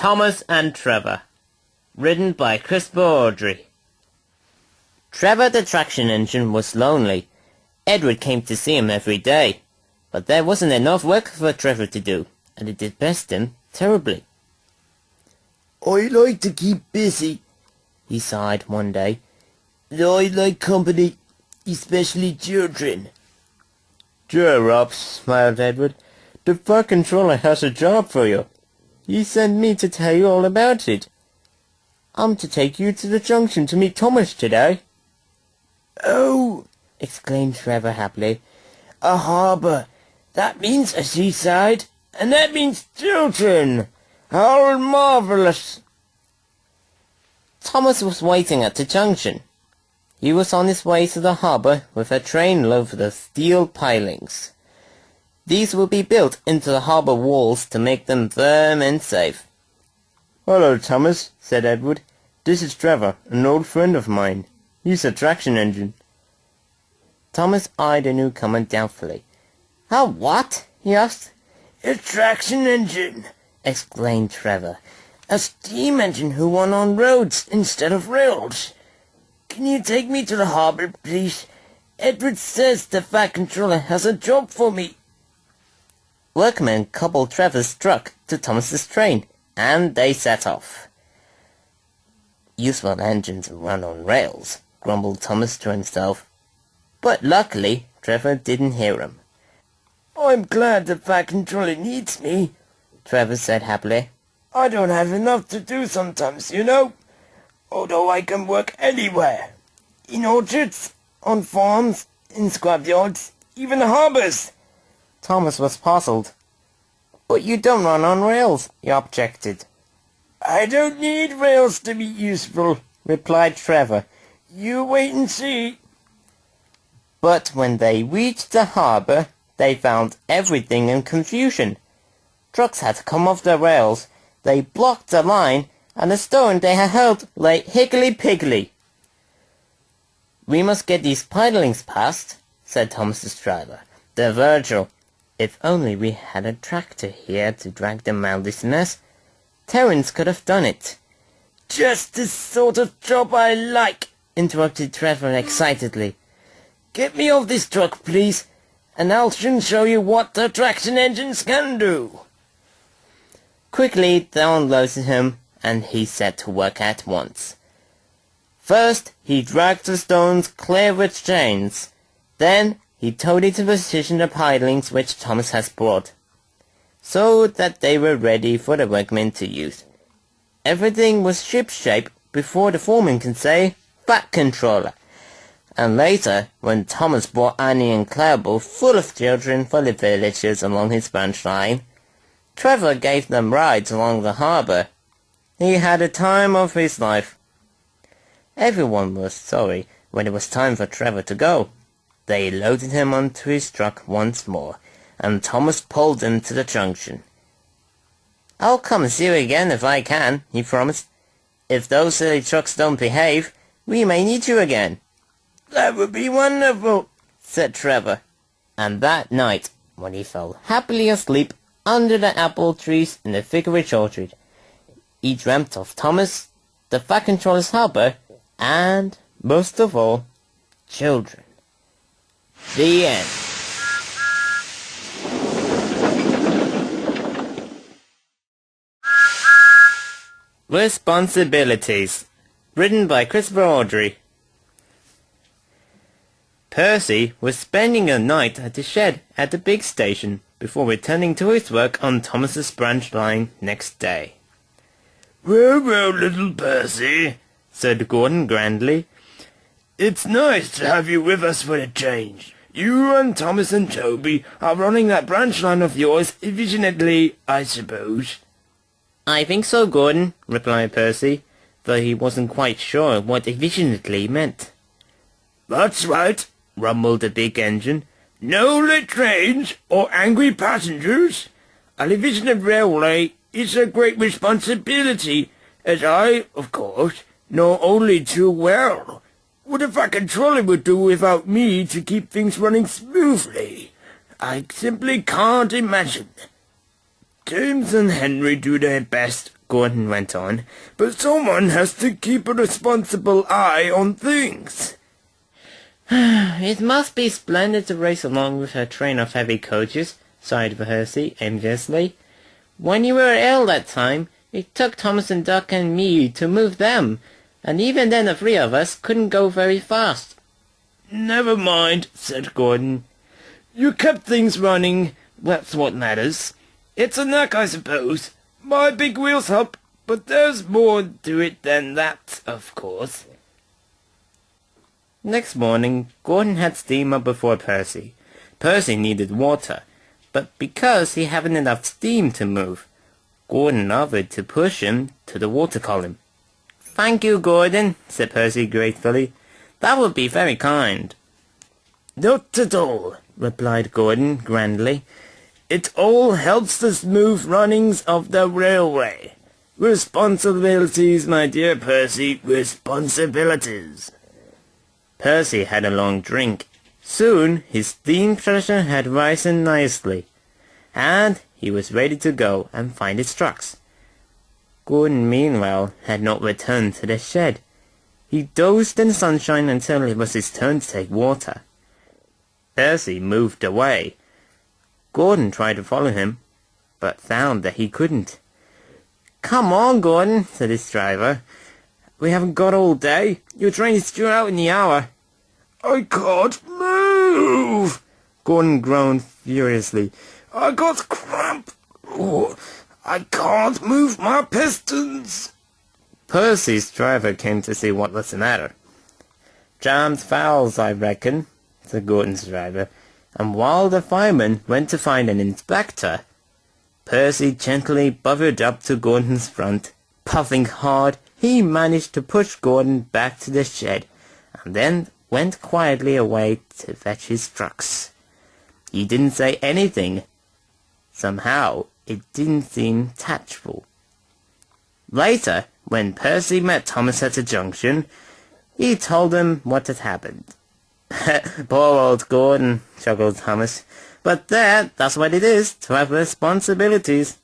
Thomas and Trevor. Written by Audrey. Trevor the traction engine was lonely. Edward came to see him every day, but there wasn't enough work for Trevor to do, and it depressed him terribly. I like to keep busy, he sighed one day. I like company, especially children. Cheer up, smiled Edward. The park controller has a job for you. He sent me to tell you all about it. I'm to take you to the junction to meet Thomas today. Oh, exclaimed Trevor happily. A harbour. That means a seaside, and that means children. How marvellous. Thomas was waiting at the junction. He was on his way to the harbour with a train load of steel pilings. These will be built into the harbour walls to make them firm and safe. Hello, Thomas, said Edward. This is Trevor, an old friend of mine. He's a traction engine. Thomas eyed the newcomer doubtfully. "A what?" he asked. A traction engine, exclaimed Trevor. A steam engine who run on roads instead of rails. Can you take me to the harbour, please? Edward says the Fat Controller has a job for me. Workmen coupled Trevor's truck to Thomas's train, and they set off. Useful engines run on rails, grumbled Thomas to himself. But luckily, Trevor didn't hear him. I'm glad the Fat Controller needs me, Trevor said happily. I don't have enough to do sometimes, you know. Although I can work anywhere. In orchards, on farms, in scrapyards, even harbours. Thomas was puzzled. But you don't run on rails, he objected. I don't need rails to be useful, replied Trevor. You wait and see. But when they reached the harbour, they found everything in confusion. Trucks had come off the rails, they blocked the line, and the stone they had held lay higgly-piggly. We must get these pilings past, said Thomas's driver. They're Virgil. If only we had a tractor here to drag them out this mess. Terence could have done it. Just the sort of job I like, interrupted Trevor excitedly. Get me off this truck, please, and I'll soon show you what the traction engines can do. Quickly they unloaded him, and he set to work at once. First, he dragged the stones clear with chains. Then, he towed into position the pilings which Thomas had brought, so that they were ready for the workmen to use. Everything was ship-shape before the foreman can say, "Fat Controller." And later, when Thomas brought Annie and Clebel full of children for the villagers along his branch line, Trevor gave them rides along the harbour. He had a time of his life. Everyone was sorry when it was time for Trevor to go. They loaded him onto his truck once more, and Thomas pulled him to the junction. "I'll come and see you again if I can," he promised. "If those silly trucks don't behave, we may need you again." "That would be wonderful," said Trevor. And that night, when he fell happily asleep under the apple trees in the vicarage orchard, he dreamt of Thomas, the Fat Controller's harbour, and, most of all, children. The end. Responsibilities. Written by Audrey. Percy was spending a night at the shed at the big station before returning to his work on Thomas's branch line next day. "Well, well, little Percy," said Gordon grandly. "It's nice to have you with us for a change. You and Thomas and Toby are running that branch line of yours efficiently, I suppose." "I think so, Gordon," replied Percy, though he wasn't quite sure what efficiently meant. "That's right," rumbled the big engine. "No late trains or angry passengers. An efficient railway is a great responsibility, as I, of course, know only too well. What a Fat Controller would do without me to keep things running smoothly, I simply can't imagine. James and Henry do their best, Gordon went on, but someone has to keep a responsible eye on things. It must be splendid to race along with her train of heavy coaches, sighed Percy enviously. When you were ill that time, it took Thomas and Duck and me to move them, and even then the three of us couldn't go very fast. Never mind, said Gordon. You kept things running, that's what matters. It's a knack, I suppose. My big wheels help, but there's more to it than that, of course. Next morning, Gordon had steam up before Percy. Percy needed water, but because he hadn't enough steam to move, Gordon offered to push him to the water column. Thank you, Gordon, said Percy gratefully. That would be very kind. Not at all, replied Gordon grandly. It all helps the smooth runnings of the railway. Responsibilities, my dear Percy, responsibilities. Percy had a long drink. Soon his steam pressure had risen nicely, and he was ready to go and find his trucks. Gordon, meanwhile, had not returned to the shed. He dozed in the sunshine until it was his turn to take water. Percy moved away. Gordon tried to follow him, but found that he couldn't. Come on, Gordon, said his driver. We haven't got all day. Your train is due out in the hour. I can't move, Gordon groaned furiously. I got cramp. Oh, I can't move my pistons. Percy's driver came to see what was the matter. Jammed fowls, I reckon, said Gordon's driver, and while the fireman went to find an inspector, Percy gently buffered up to Gordon's front. Puffing hard, he managed to push Gordon back to the shed, and then went quietly away to fetch his trucks. He didn't say anything. Somehow, it didn't seem tactful. Later, when Percy met Thomas at the junction, he told him what had happened. Poor old Gordon, chuckled Thomas. But that's what it is, to have responsibilities.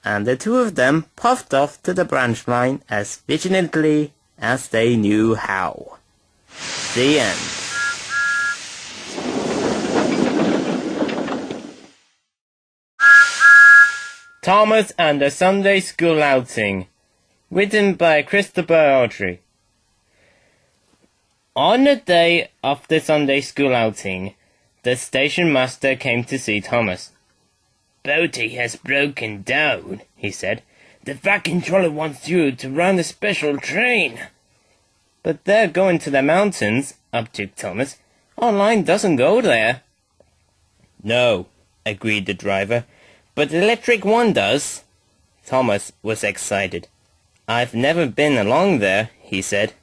And the two of them puffed off to the branch line as vigilantly as they knew how. The end. Thomas and the Sunday School Outing. Written by Christopher Audrey. On the day of the Sunday School Outing, the station master came to see Thomas. "Boaty has broken down," he said. "The fat controller wants you to run a special train." "But they're going to the mountains," objected Thomas. "Our line doesn't go there." "No," agreed the driver, "but the electric one does." Thomas was excited. "I've never been along there," he said.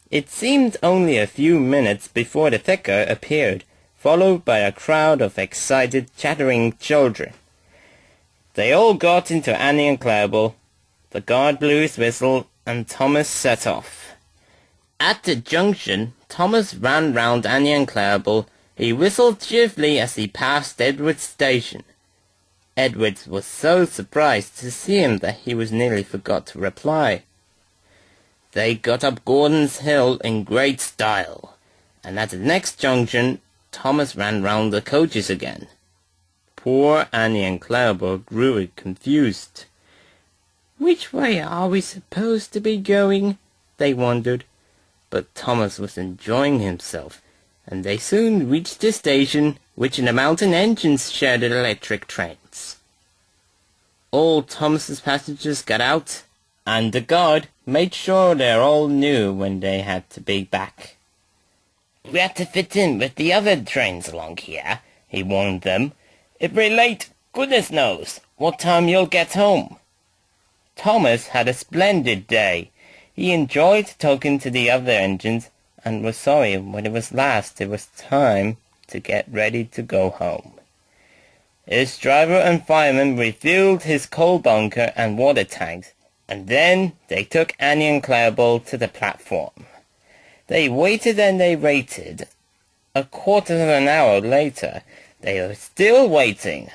It seemed only a few minutes before the vicar appeared, followed by a crowd of excited, chattering children. They all got into Annie and Clerible. The guard blew his whistle, and Thomas set off. At the junction, Thomas ran round Annie and Clerible. He whistled cheerfully as he passed Edward's station. Edward was so surprised to see him that he was nearly forgot to reply. They got up Gordon's Hill in great style, and at the next junction, Thomas ran round the coaches again. Poor Annie and Clerible grew confused. "Which way are we supposed to be going?" they wondered. But Thomas was enjoying himself, and they soon reached the station, which in the mountain engines shared electric trains. All Thomas's passengers got out, and the guard made sure they all knew when they had to be back. "We have to fit in with the other trains along here," he warned them. "If we're late, goodness knows what time you'll get home." Thomas had a splendid day. He enjoyed talking to the other engines, and was sorry when it was time to get ready to go home. His driver and fireman refueled his coal bunker and water tanks, and then they took Annie and Clerible to the platform. They waited and they waited. A quarter of an hour later, they were still waiting.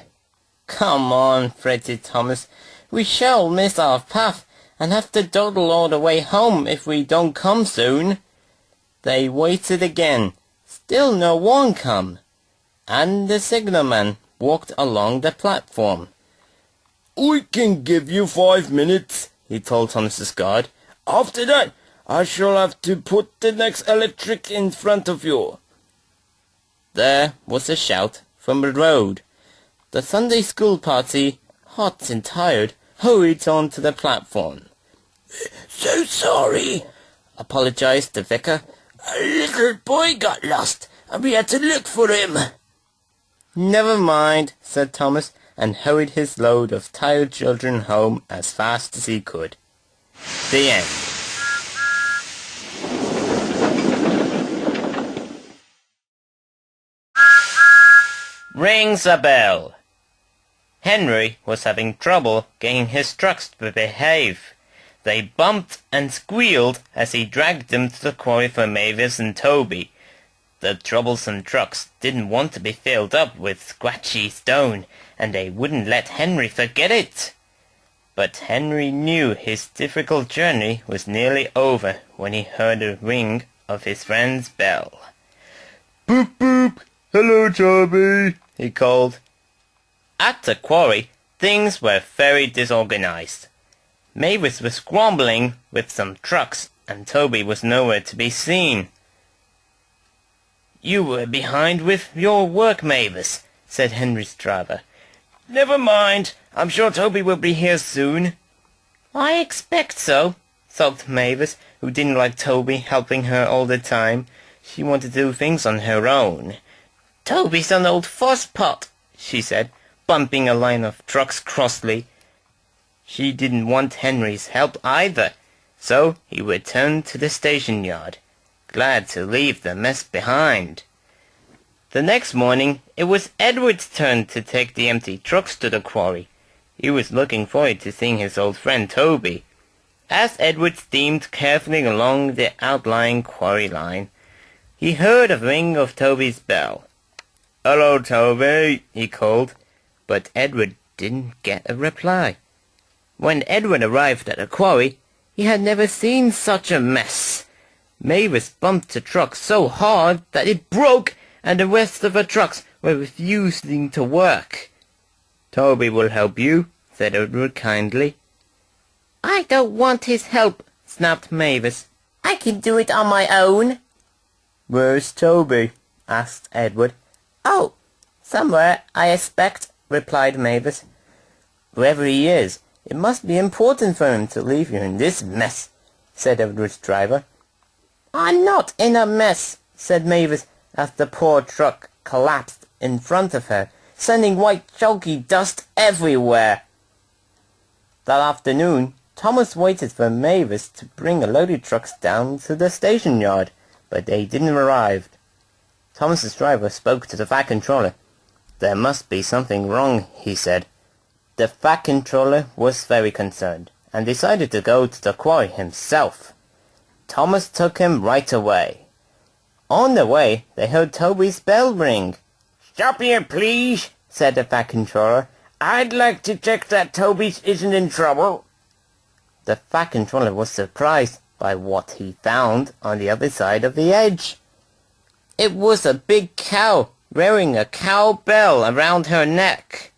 "Come on," fretted Thomas. We shall miss our path and have to dawdle all the way home if we don't come soon." They waited again. Still no one come, and the signalman walked along the platform. "I can give you 5 minutes," he told Thomas's guard. "After that, I shall have to put the next electric in front of you." There was a shout from the road. The Sunday school party, hot and tired, hurried on to the platform. "So sorry," apologized the vicar. "A little boy got lost, and we had to look for him." "Never mind," said Thomas, and hurried his load of tired children home as fast as he could. The end. Rings a bell. Henry was having trouble getting his trucks to behave. They bumped and squealed as he dragged them to the quarry for Mavis and Toby. The troublesome trucks didn't want to be filled up with scratchy stone, and they wouldn't let Henry forget it. But Henry knew his difficult journey was nearly over when he heard the ring of his friend's bell. Boop boop! Hello, Toby! He called. At the quarry, things were very disorganized. Mavis was grumbling with some trucks, and Toby was nowhere to be seen. "You were behind with your work, Mavis," said Henry's driver. "Never mind. I'm sure Toby will be here soon." "I expect so," sulked Mavis, who didn't like Toby helping her all the time. She wanted to do things on her own. "Toby's an old fusspot," she said, bumping a line of trucks crossly. She didn't want Henry's help either, so he returned to the station yard, glad to leave the mess behind. The next morning, it was Edward's turn to take the empty trucks to the quarry. He was looking forward to seeing his old friend Toby. As Edward steamed carefully along the outlying quarry line, he heard a ring of Toby's bell. "Hello, Toby," he called, but Edward didn't get a reply. When Edward arrived at the quarry, he had never seen such a mess. Mavis bumped the truck so hard that it broke, and the rest of the trucks were refusing to work. "Toby will help you," said Edward kindly. "I don't want his help," snapped Mavis. "I can do it on my own." "Where's Toby?" asked Edward. "Oh, somewhere, I expect," replied Mavis. "Wherever he is, it must be important for him to leave you in this mess," said Edward's driver. "I'm not in a mess," said Mavis, as the poor truck collapsed in front of her, sending white chalky dust everywhere. That afternoon, Thomas waited for Mavis to bring a load of trucks down to the station yard, but they didn't arrive. Thomas's driver spoke to the Fat Controller. "There must be something wrong," he said. The Fat Controller was very concerned, and decided to go to the quarry himself. Thomas took him right away. On the way, they heard Toby's bell ring. "Stop here, please," said the Fat Controller. "I'd like to check that Toby isn't in trouble." The Fat Controller was surprised by what he found on the other side of the edge. It was a big cow wearing a cow bell around her neck.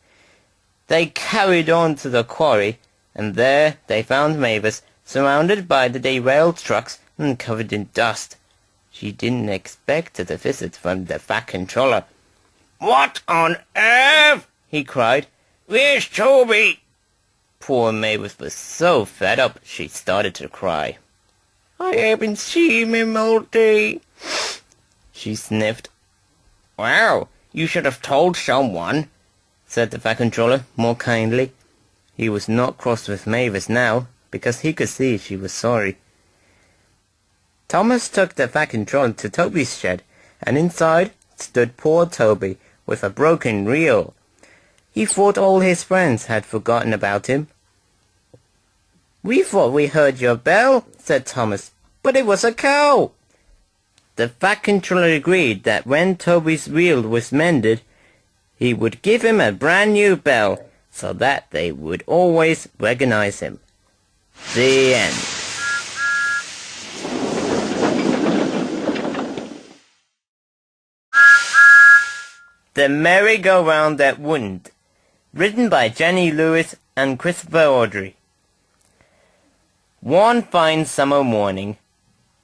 They carried on to the quarry, and there they found Mavis, surrounded by the derailed trucks and covered in dust. She didn't expect a visit from the Fat Controller. "What on earth?" he cried. "Where's Toby?" Poor Mavis was so fed up she started to cry. "I haven't seen him all day," she sniffed. "Well, you should have told someone," said the Fat Controller more kindly. He was not cross with Mavis now, because he could see she was sorry. Thomas took the Fat Controller to Toby's shed, and inside stood poor Toby with a broken reel. He thought all his friends had forgotten about him. "We thought we heard your bell," said Thomas, "but it was a cow." The Fat Controller agreed that when Toby's reel was mended, he would give him a brand new bell, so that they would always recognize him. The end. The Merry-Go-Round That Wouldn't, written by Jenny Lewis and Christopher Audrey. One fine summer morning,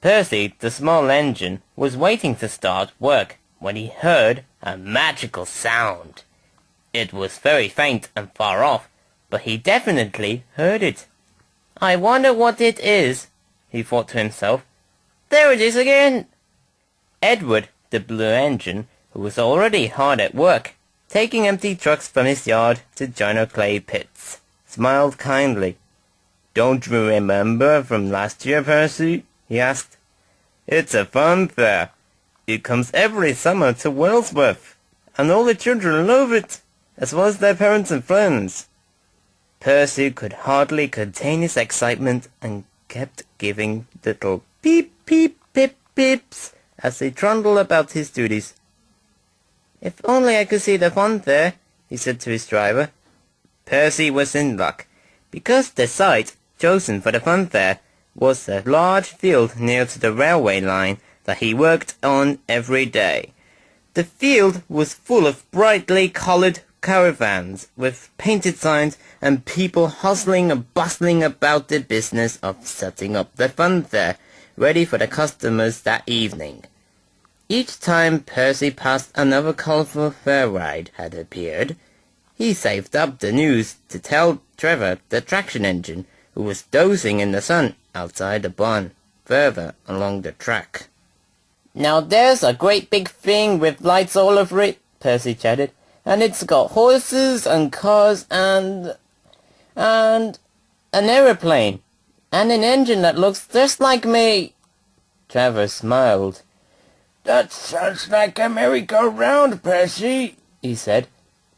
Percy, the small engine, was waiting to start work when he heard a magical sound. It was very faint and far off, but he definitely heard it. I wonder what it is, he thought to himself. There it is again! Edward, the blue engine, who was already hard at work, taking empty trucks from his yard to join clay pits, smiled kindly. Don't you remember from last year, Percy? He asked. It's a fun fair. It comes every summer to Wellsworth, and all the children love it, as well as their parents and friends. Percy could hardly contain his excitement and kept giving little peep, peep, pip, pips as he trundled about his duties. If only I could see the fun fair, he said to his driver. Percy was in luck, because the site chosen for the fun fair was a large field near to the railway line that he worked on every day. The field was full of brightly coloured caravans with painted signs and people hustling and bustling about the business of setting up the fun fair, ready for the customers that evening. Each time Percy passed another colourful fair ride had appeared, he saved up the news to tell Trevor, the traction engine, who was dozing in the sun outside the barn, further along the track. Now there's a great big thing with lights all over it, Percy chatted, and it's got horses and cars and an aeroplane, and an engine that looks just like me. Trevor smiled. That sounds like a merry-go-round, Percy, he said.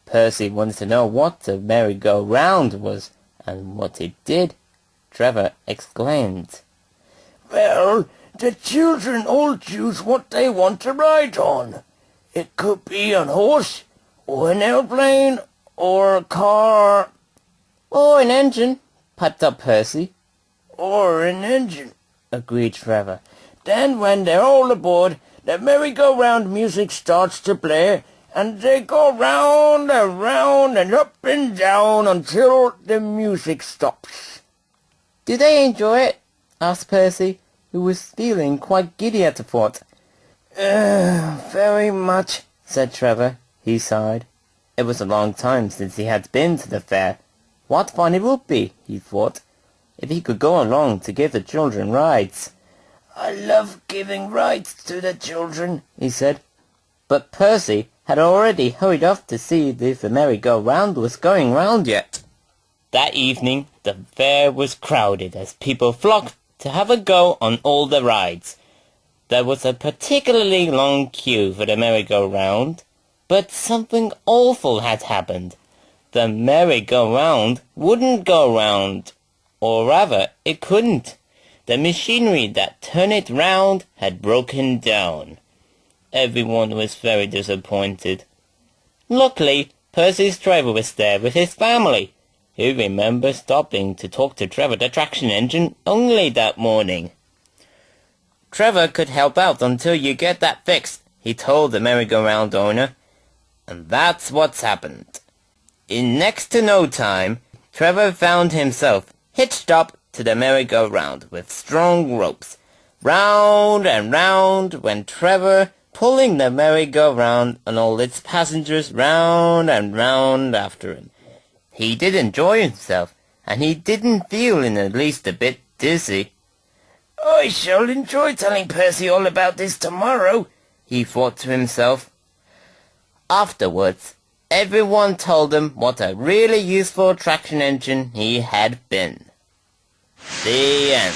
Percy wanted to know what a merry-go-round was and what it did. Trevor exclaimed. Well, the children all choose what they want to ride on. It could be a horse, or an airplane, or a car. Or an engine, piped up Percy. Or an engine, agreed Trevor. Then when they're all aboard, the merry-go-round music starts to play, and they go round and round and up and down until the music stops. Do they enjoy it? Asked Percy, who was feeling quite giddy at the thought. Very much, said Trevor. He sighed. It was a long time since he had been to the fair. What fun it would be, he thought, if he could go along to give the children rides. I love giving rides to the children, he said. But Percy had already hurried off to see if the merry-go-round was going round yet. That evening the fair was crowded as people flocked to have a go on all the rides. There was a particularly long queue for the merry-go-round, but something awful had happened. The merry-go-round wouldn't go round, or rather it couldn't. The machinery that turned it round had broken down. Everyone was very disappointed. Luckily, Percy's driver was there with his family. He remembered stopping to talk to Trevor, the traction engine, only that morning. Trevor could help out until you get that fixed, he told the merry-go-round owner. And that's what's happened. In next to no time, Trevor found himself hitched up to the merry-go-round with strong ropes. Round and round went Trevor, pulling the merry-go-round and all its passengers round and round after him. He did enjoy himself, and he didn't feel in the least a bit dizzy. I shall enjoy telling Percy all about this tomorrow, he thought to himself. Afterwards, everyone told him what a really useful traction engine he had been. The end.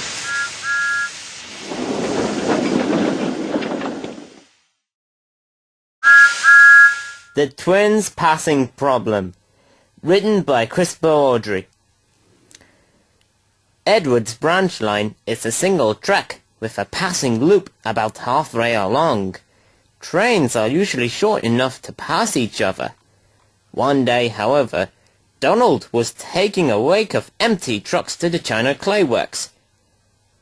The Twins Passing Problem, written by Christopher Audrey. Edward's branch line is a single track with a passing loop about halfway along. Trains are usually short enough to pass each other. One day, however, Donald was taking a wake of empty trucks to the China clay works.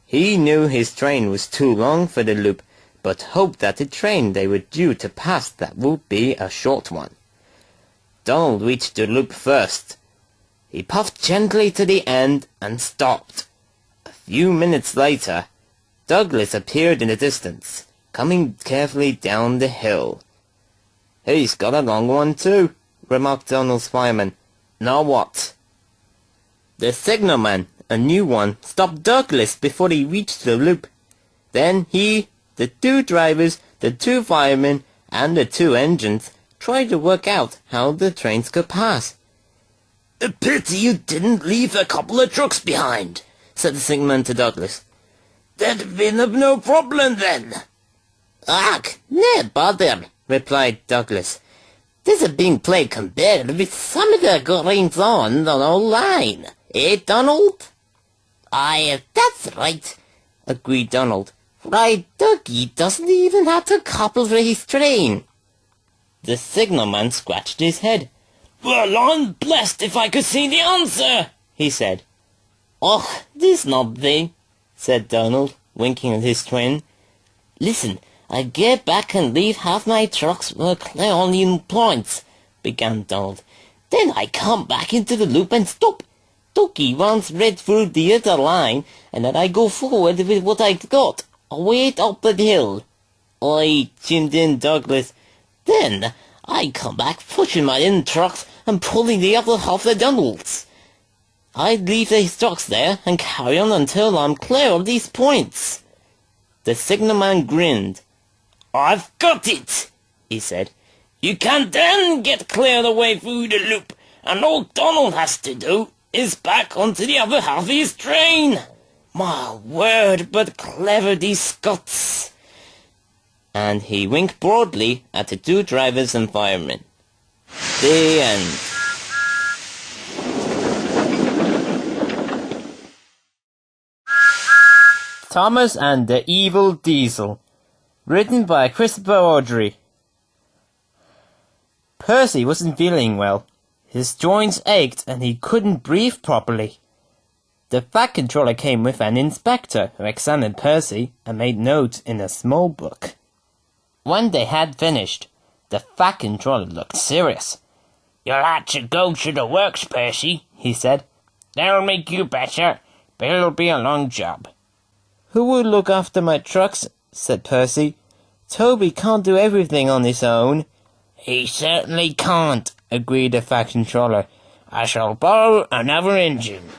He knew his train was too long for the loop, but hoped that the train they were due to pass that would be a short one. Donald reached the loop first. He puffed gently to the end and stopped. A few minutes later, Douglas appeared in the distance, coming carefully down the hill. "He's got a long one too," remarked Donald's fireman. "Now what?" The signalman, a new one, stopped Douglas before he reached the loop. Then he, the two drivers, the two firemen, and the two engines tried to work out how the trains could pass. "A pity you didn't leave a couple of trucks behind," said the signalman to Douglas. "That'd have been of no problem then." "Ach, no bother," replied Douglas. "This is being played compared with some of the goings on the whole line, eh, Donald?" "Aye, that's right," agreed Donald. "Why, Dougie doesn't even have to couple for his train." The signalman scratched his head. "Well, I'm blessed if I could see the answer," he said. "Och, this nothing," said Donald, winking at his twin. "Listen, I get back and leave half my trucks were clear on the points," began Donald. "Then I come back into the loop and stop. Dougie runs right through the other line, and then I go forward with what I've got, way up the hill." "Oi," chimed in Douglas. "Then I come back pushing my own trucks and pulling the other half of Donald's. I leave these trucks there and carry on until I'm clear of these points." The signalman grinned. "I've got it," he said. "You can then get clear the way through the loop, and all Donald has to do is back onto the other half of his train. My word, but clever these Scots." And he winked broadly at the two drivers and firemen. The end. Thomas and the Evil Diesel. Written by Christopher Audrey. Percy wasn't feeling well. His joints ached and he couldn't breathe properly. The Fat Controller came with an inspector who examined Percy and made notes in a small book. When they had finished, the Fat Controller looked serious. "You'll have to go to the works, Percy," he said. "They'll make you better, but it'll be a long job." "Who will look after my trucks?" said Percy. "Toby can't do everything on his own." "He certainly can't," agreed the Fat Controller. "I shall borrow another engine."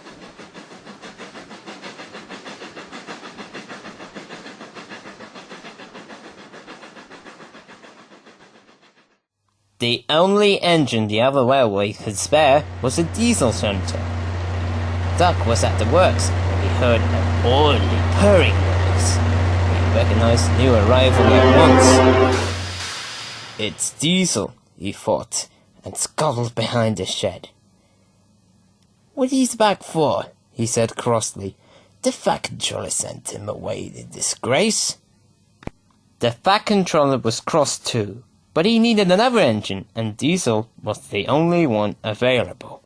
The only engine the other railway could spare was a diesel shunter. Duck was at the works when he heard an oily purring noise. He recognized the new arrival at once. "It's Diesel," he thought, and scuttled behind the shed. "What is he back for?" he said crossly. "The Fat Controller sent him away in disgrace." The Fat Controller was cross too, but he needed another engine, and Diesel was the only one available.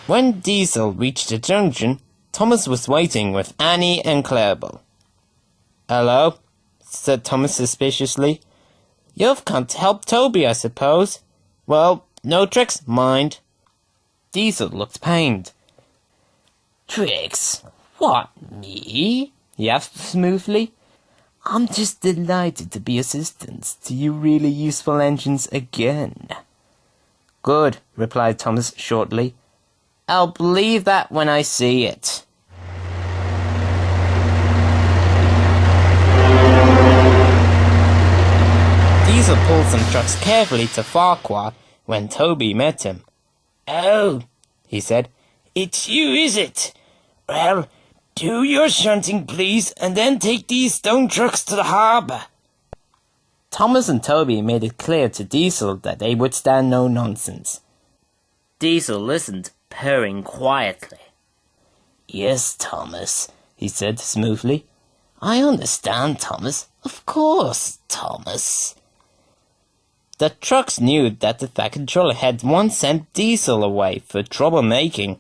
When Diesel reached the junction, Thomas was waiting with Annie and Clarabel. "Hello," said Thomas suspiciously. "You've come to help Toby, I suppose. Well, no tricks, mind." Diesel looked pained. "Tricks? What, me?" he asked smoothly. "I'm just delighted to be assistance to you really useful engines again." "Good," replied Thomas shortly. "I'll believe that when I see it." Diesel pulled some trucks carefully to Farquhar when Toby met him. "Oh," he said. "It's you, is it? Well, do your shunting, please, and then take these stone trucks to the harbour." Thomas and Toby made it clear to Diesel that they would stand no nonsense. Diesel listened, purring quietly. "Yes, Thomas," he said smoothly. "I understand, Thomas. Of course, Thomas." The trucks knew that the Fat Controller had once sent Diesel away for troublemaking.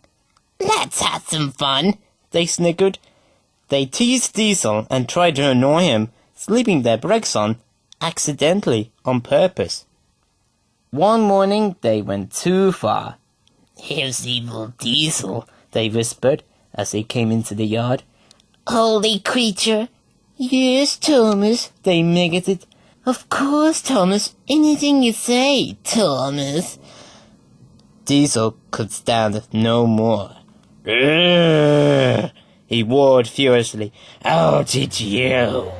"Let's have some fun," they snickered. They teased Diesel and tried to annoy him, sleeping their brakes on, accidentally, on purpose. One morning they went too far. "Here's evil Diesel," they whispered as they came into the yard. "Holy creature!" "Yes, Thomas," they miggeted. "Of course, Thomas. Anything you say, Thomas." Diesel could stand no more. "Urgh!" he roared furiously. "How did you?"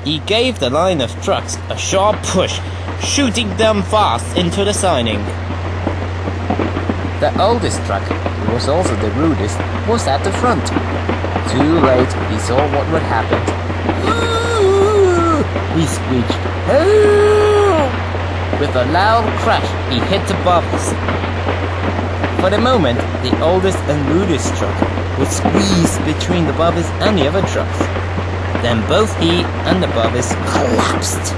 He gave the line of trucks a sharp push, shooting them fast into the siding. The oldest truck, who was also the rudest, was at the front. Too late, he saw what would happen. He screeched, "Help!" With a loud crash, he hit the bumpers. For the moment, the oldest and rudest truck was squeezed between the bumpers and the other trucks. Then both he and the bumpers collapsed,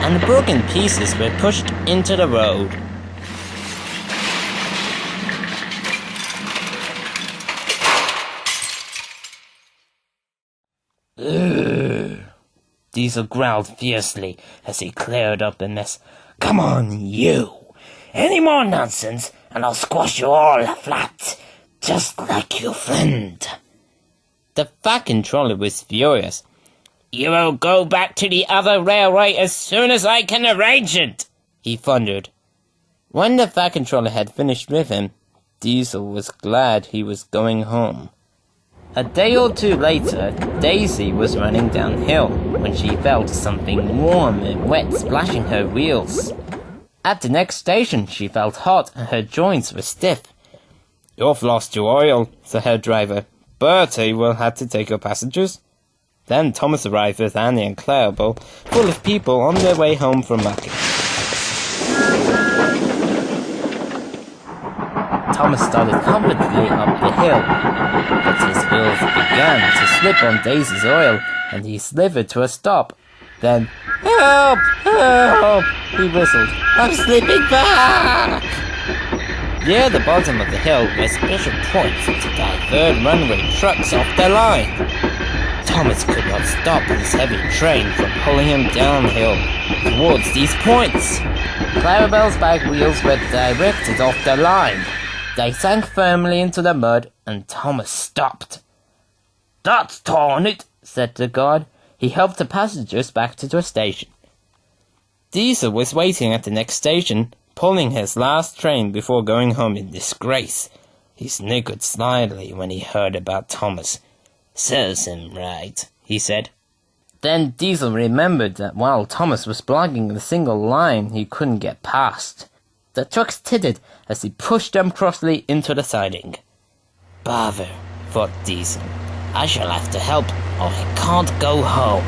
and the broken pieces were pushed into the road. Ugh. Diesel growled fiercely as he cleared up the mess. "Come on, you! Any more nonsense, and I'll squash you all flat, just like your friend." The Fat Controller was furious. "You will go back to the other railway as soon as I can arrange it," he thundered. When the Fat Controller had finished with him, Diesel was glad he was going home. A day or two later, Daisy was running downhill when she felt something warm and wet splashing her wheels. At the next station, she felt hot and her joints were stiff. "You've lost your oil," said her driver. "Bertie will have to take your passengers." Then Thomas arrived with Annie and Clarabel, full of people on their way home from market. Thomas started confidently up the hill, but his wheels began to slip on Daisy's oil, and he slithered to a stop. Then, "Help! Help!" he whistled. "I'm slipping back!" Near the bottom of the hill were special points to divert runaway trucks off their line. Thomas could not stop his heavy train from pulling him downhill towards these points. Clarabel's back wheels were directed off the line. They sank firmly into the mud, and Thomas stopped. "That's torn it," said the guard. He helped the passengers back to the station. Diesel was waiting at the next station, pulling his last train before going home in disgrace. He snickered slyly when he heard about Thomas. "Serves him right," he said. Then Diesel remembered that while Thomas was blocking the single line, he couldn't get past. The trucks tittered as he pushed them crossly into the siding. "Bother," thought Diesel. "I shall have to help, or I can't go home."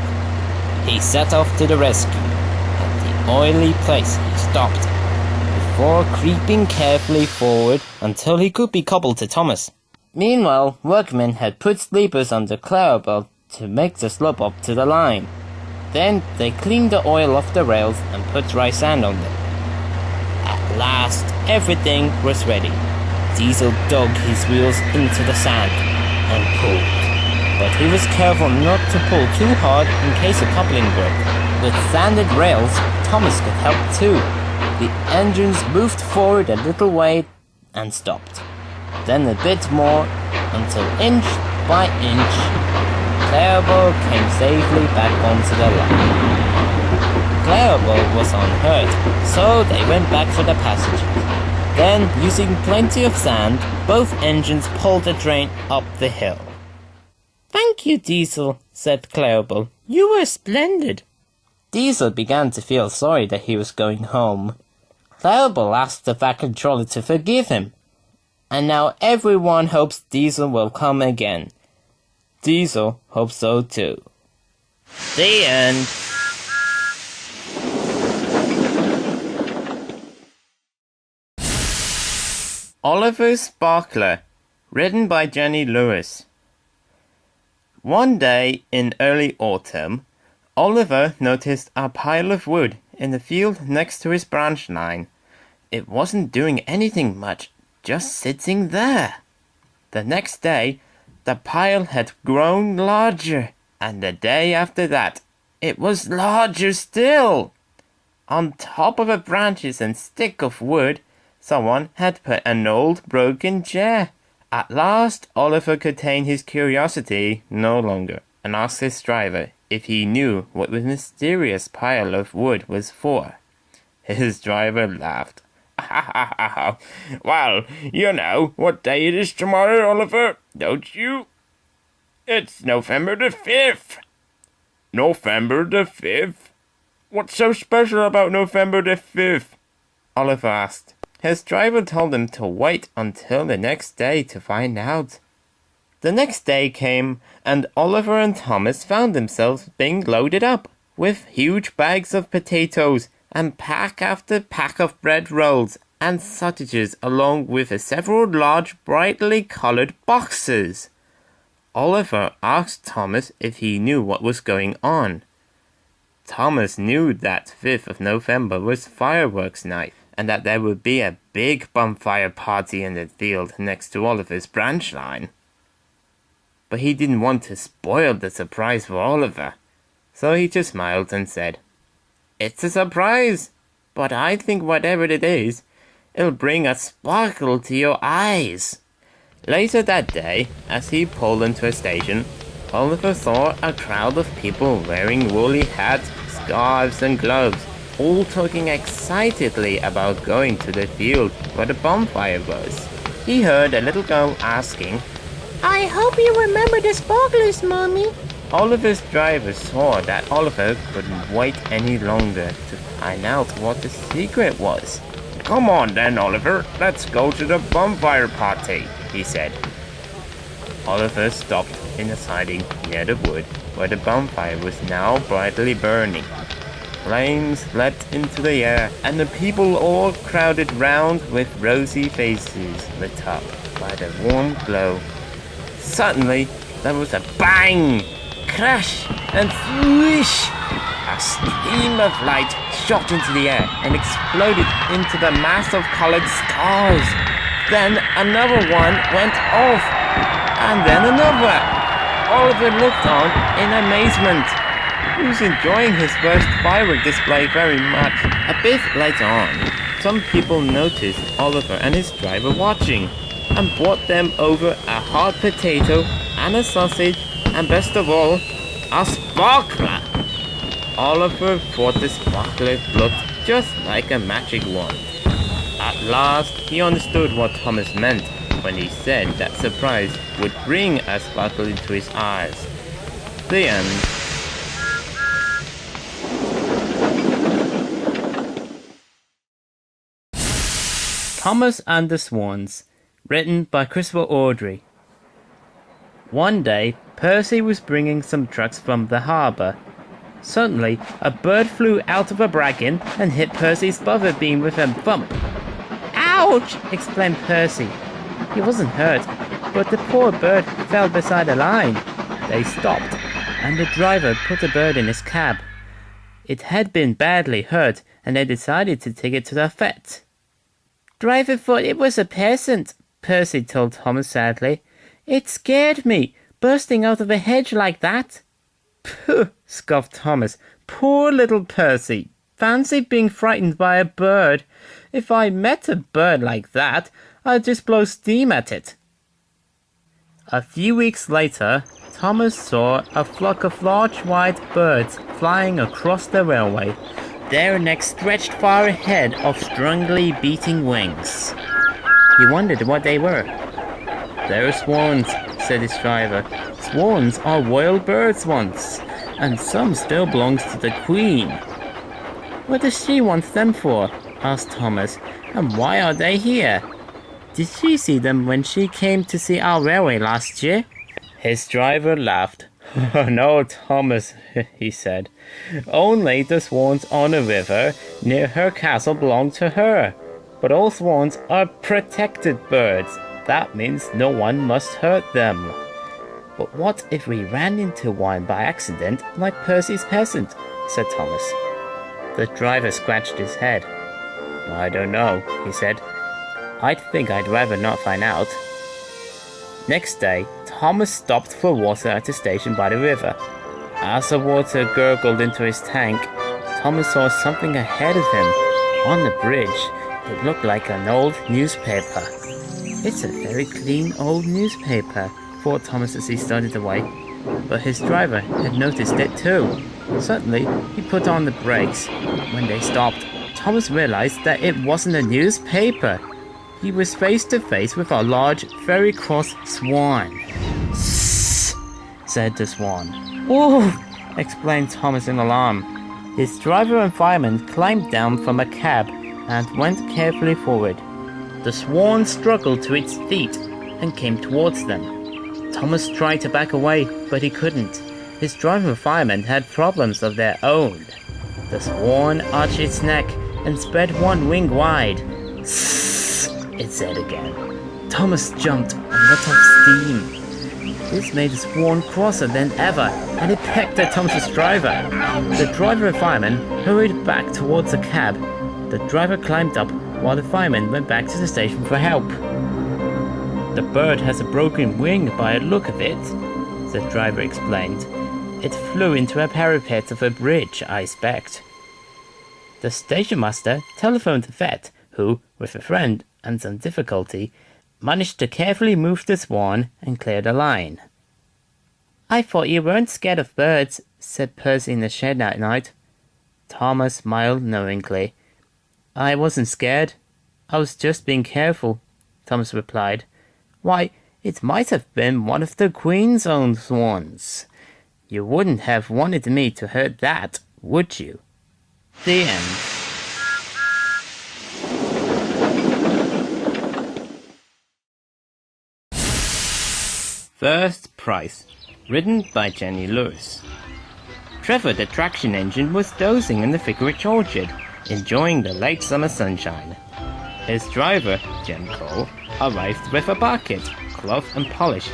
He set off to the rescue. At the oily place he stopped, before creeping carefully forward until he could be coupled to Thomas. Meanwhile, workmen had put sleepers under Clarabel to make the slope up to the line. Then they cleaned the oil off the rails and put dry sand on them. At last, everything was ready. Diesel dug his wheels into the sand and pulled. But he was careful not to pull too hard in case a coupling broke. With sanded rails, Thomas could help too. The engines moved forward a little way and stopped. Then a bit more, until inch by inch, Clarabel came safely back onto the line. Clarabel was unhurt, so they went back for the passengers. Then, using plenty of sand, both engines pulled the train up the hill. "Thank you, Diesel," said Clarabel. "You were splendid." Diesel began to feel sorry that he was going home. Clarabel asked the Fat Controller to forgive him. And now everyone hopes Diesel will come again. Diesel hopes so too. The end. Oliver Sparkler, written by Jenny Lewis. One day in early autumn, Oliver noticed a pile of wood in the field next to his branch line. It wasn't doing anything much, just sitting there. The next day, the pile had grown larger, and the day after that, it was larger still. On top of the branches and stick of wood, someone had put an old broken chair. At last, Oliver could contain his curiosity no longer, and asked his driver if he knew what the mysterious pile of wood was for. His driver laughed. Well, you know what day it is tomorrow, Oliver, don't you? It's November the 5th. November the 5th? What's so special about November the 5th? Oliver asked. His driver told him to wait until the next day to find out. The next day came, and Oliver and Thomas found themselves being loaded up with huge bags of potatoes and pack after pack of bread rolls and sausages, along with several large brightly colored boxes. Oliver asked Thomas if he knew what was going on. Thomas knew that 5th of November was fireworks night, and that there would be a big bonfire party in the field next to Oliver's branch line. But he didn't want to spoil the surprise for Oliver, so he just smiled and said, "It's a surprise, but I think whatever it is, it'll bring a sparkle to your eyes." Later that day, as he pulled into a station, Oliver saw a crowd of people wearing woolly hats, scarves and gloves, all talking excitedly about going to the field where the bonfire was. He heard a little girl asking, "I hope you remember the sparklers, Mommy." Oliver's driver saw that Oliver couldn't wait any longer to find out what the secret was. Come on then, Oliver, let's go to the bonfire party, he said. Oliver stopped in a siding near the wood where the bonfire was now brightly burning. Flames leapt into the air, and the people all crowded round with rosy faces lit up by the warm glow. Suddenly, there was a bang, crash, and swoosh! A stream of light shot into the air and exploded into the mass of colored stars. Then another one went off, and then another. Oliver looked on in amazement. He was enjoying his first firework display very much. A bit later on, some people noticed Oliver and his driver watching, and brought them over a hot potato and a sausage, and best of all, a sparkler. Oliver thought the sparkler looked just like a magic wand. At last, he understood what Thomas meant when he said that surprise would bring a sparkle into his eyes. The end. Thomas and the Swans, written by Christopher Audrey. One day, Percy was bringing some trucks from the harbour. Suddenly, a bird flew out of a bracken and hit Percy's buffer beam with a thump. "Ouch!" exclaimed Percy. He wasn't hurt, but the poor bird fell beside a line. They stopped, and the driver put the bird in his cab. It had been badly hurt, and they decided to take it to the vet. "Driver thought it was a peasant," Percy told Thomas sadly. "It scared me, bursting out of a hedge like that." "Pooh," scoffed Thomas. "Poor little Percy. Fancy being frightened by a bird. If I met a bird like that, I'd just blow steam at it." A few weeks later, Thomas saw a flock of large white birds flying across the railway, their necks stretched far ahead of strongly beating wings. He wondered what they were. "They're swans," said his driver. "Swans are royal birds once, and some still belongs to the Queen." "What does she want them for?" asked Thomas. "And why are they here? Did she see them when she came to see our railway last year?" His driver laughed. "No, Thomas," he said. "Only the swans on the river near her castle belong to her. But all swans are protected birds. That means no one must hurt them." But what if we ran into one by accident, like Percy's peasant? Said Thomas. The driver scratched his head. I don't know, he said. I think I'd rather not find out. Next day, Thomas stopped for water at the station by the river. As the water gurgled into his tank, Thomas saw something ahead of him. On the bridge, it looked like an old newspaper. It's a very clean old newspaper, thought Thomas as he started away. But his driver had noticed it too. Suddenly, he put on the brakes. When they stopped, Thomas realized that it wasn't a newspaper. He was face to face with a large, very cross swan. "Sss," said the swan. "Oh," explained Thomas in alarm. His driver and fireman climbed down from a cab and went carefully forward. The swan struggled to its feet and came towards them. Thomas tried to back away, but he couldn't. His driver and fireman had problems of their own. The swan arched its neck and spread one wing wide. "Sss," it said again. Thomas jumped and let off steam. This made the swan crosser than ever, and it pecked at Thomas's driver. The driver and fireman hurried back towards the cab. The driver climbed up while the fireman went back to the station for help. "The bird has a broken wing by the look of it," the driver explained. "It flew into a parapet of a bridge, I expect." The station master telephoned the vet, who, with a friend and some difficulty, managed to carefully move the swan and clear the line. "I thought you weren't scared of birds," said Percy in the shed that night. Thomas smiled knowingly. "I wasn't scared. I was just being careful," Thomas replied. "Why, it might have been one of the Queen's own swans. You wouldn't have wanted me to hurt that, would you?" The end. First Prize, written by Jenny Lewis. Trevor the traction engine was dozing in the vicarage orchard, enjoying the late summer sunshine. His driver, Jem Cole, arrived with a bucket, cloth and polish.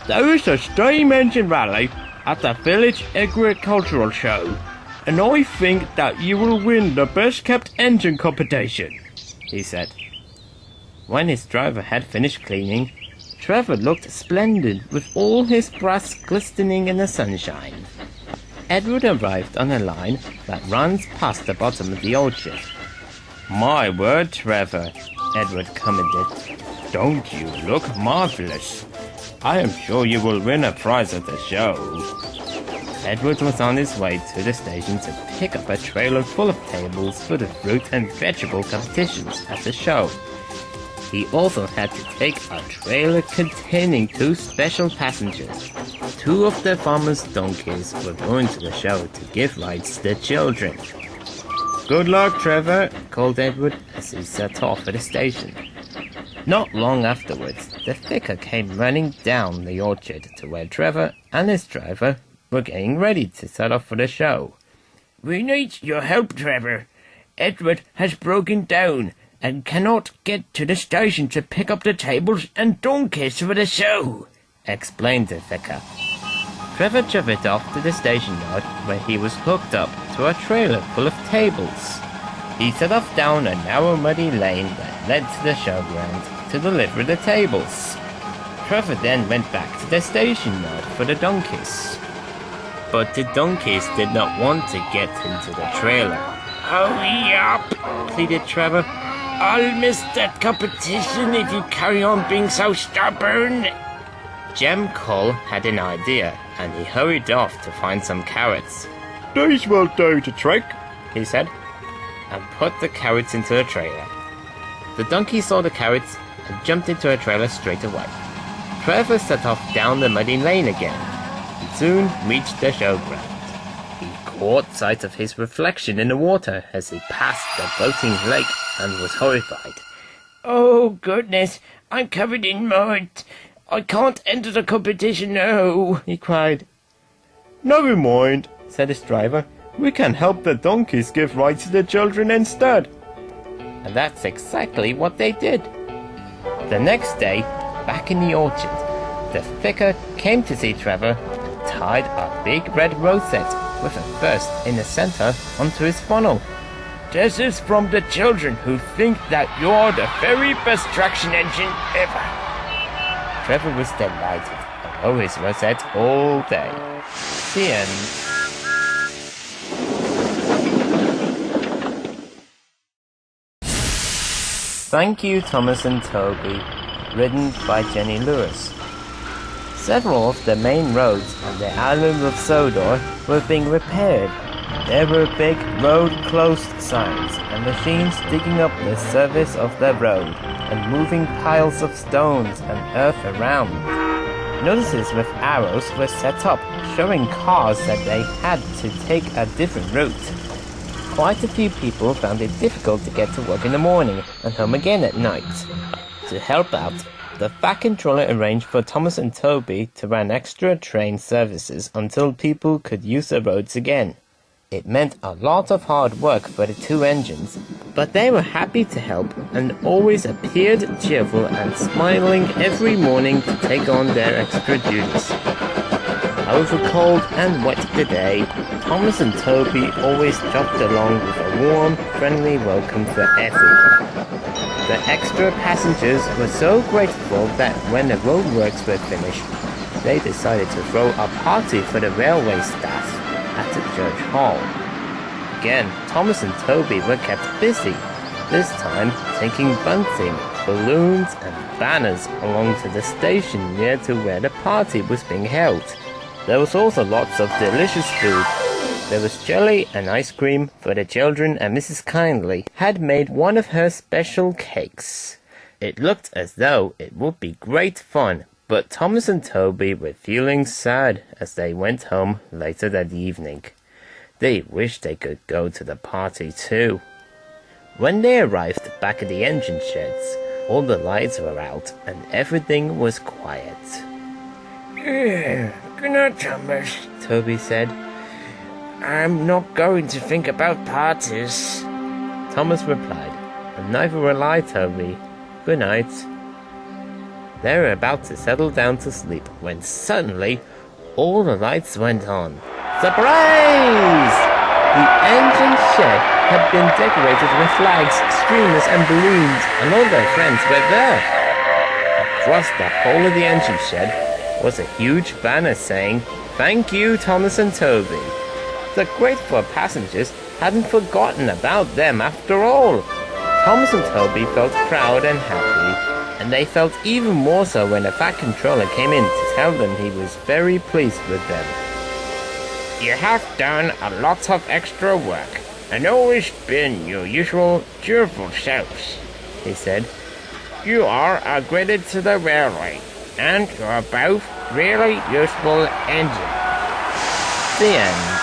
"There is a steam engine rally at the village agricultural show, and I think that you will win the best kept engine competition," he said. When his driver had finished cleaning, Trevor looked splendid with all his brass glistening in the sunshine. Edward arrived on a line that runs past the bottom of the orchard. "My word, Trevor," Edward commented. "Don't you look marvelous? I am sure you will win a prize at the show." Edward was on his way to the station to pick up a trailer full of tables for the fruit and vegetable competitions at the show. He also had to take a trailer containing 2 special passengers. 2 of the farmers' donkeys were going to the show to give rides to the children. "Good luck, Trevor," called Edward as he set off at the station. Not long afterwards, the vicar came running down the orchard to where Trevor and his driver were getting ready to set off for the show. "We need your help, Trevor. Edward has broken down and cannot get to the station to pick up the tables and donkeys for the show," explained the vicar. Trevor drove off to the station yard where he was hooked up to a trailer full of tables. He set off down a narrow muddy lane that led to the showground to deliver the tables. Trevor then went back to the station yard for the donkeys. But the donkeys did not want to get into the trailer. "Hurry up," pleaded Trevor. "I'll miss that competition if you carry on being so stubborn." Jem Cole had an idea, and he hurried off to find some carrots. These will do to trick, he said, and put the carrots into the trailer. The donkey saw the carrots and jumped into a trailer straight away. Trevor set off down the muddy lane again, and soon reached the showground. He caught sight of his reflection in the water as he passed the floating lake and was horrified. "Oh, goodness, I'm covered in mud. I can't enter the competition now," he cried. Never mind, said his driver. We can help the donkeys give rides to the children instead. And that's exactly what they did. The next day, back in the orchard, The vicar came to see Trevor and tied a big red rosette with a burst in the center onto his funnel. This is from the children who think that you're the very best traction engine ever. Trevor was delighted and wore his rosette all day. The end. Thank You, Thomas and Toby, written by Jenny Lewis. Several of the main roads on the island of Sodor were being repaired. There were big road closed signs and machines digging up the surface of the road and moving piles of stones and earth around. Notices with arrows were set up showing cars that they had to take a different route. Quite a few people found it difficult to get to work in the morning and home again at night. To help out, the Fat Controller arranged for Thomas and Toby to run extra train services until people could use the roads again. It meant a lot of hard work for the two engines, but they were happy to help and always appeared cheerful and smiling every morning to take on their extra duties. However cold and wet the day, Thomas and Toby always jogged along with a warm, friendly welcome for everyone. The extra passengers were so grateful that when the roadworks were finished, they decided to throw a party for the railway staff at the church hall. Again, Thomas and Toby were kept busy, this time taking bunting, balloons and banners along to the station near to where the party was being held. There was also lots of delicious food. There was jelly and ice cream for the children, and Mrs. Kindly had made one of her special cakes. It looked as though it would be great fun, but Thomas and Toby were feeling sad as they went home later that evening. They wished they could go to the party too. When they arrived back at the engine sheds, all the lights were out and everything was quiet. Good night, Thomas, Toby said. I'm not going to think about parties. Thomas replied, and neither will I, Toby. Good night. They were about to settle down to sleep when suddenly all the lights went on. Surprise! The engine shed had been decorated with flags, streamers and balloons, and all their friends were there. Across the whole of the engine shed was a huge banner saying, "Thank you, Thomas and Toby." The grateful passengers hadn't forgotten about them after all. Thomas and Toby felt proud and happy, and they felt even more so when the Fat Controller came in to tell them he was very pleased with them. You have done a lot of extra work, and always been your usual cheerful selves, he said. You are a credit to the railway, and you are both really useful engines. The end.